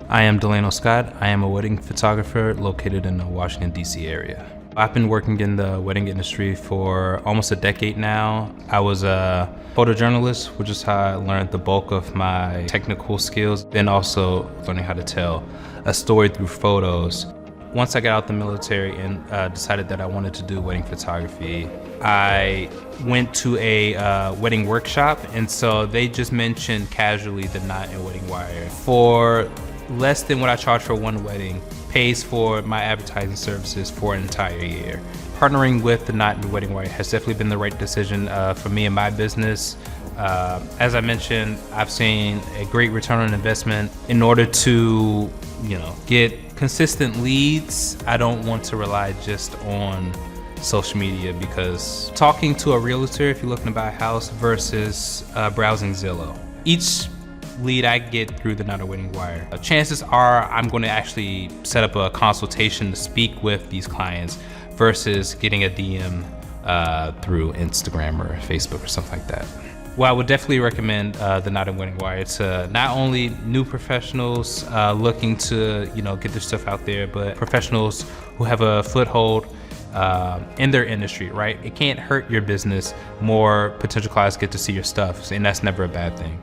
I am Delano Scott. I am a wedding photographer located in the Washington, D.C. area. I've been working in the wedding industry for almost a decade now. I was a photojournalist, which is how I learned the bulk of my technical skills, then also learning how to tell a story through photos. Once I got out the military and decided that I wanted to do wedding photography, I went to a wedding workshop, and so they just mentioned casually the Knot and WeddingWire. For less than what I charge for one wedding, pays for my advertising services for an entire year. Partnering with the Knot and WeddingWire has definitely been the right decision for me and my business. As I mentioned, I've seen a great return on investment. In order to, get consistent leads, I don't want to rely just on social media, because talking to a realtor if you're looking to buy a house versus browsing Zillow, each lead I get through the Knot and WeddingWire, chances are I'm going to actually set up a consultation to speak with these clients versus getting a DM through Instagram or Facebook or something like that. Well, I would definitely recommend the Knot and WeddingWire to not only new professionals looking to get their stuff out there, but professionals who have a foothold in their industry, right? It can't hurt your business. More potential clients get to see your stuff, and that's never a bad thing.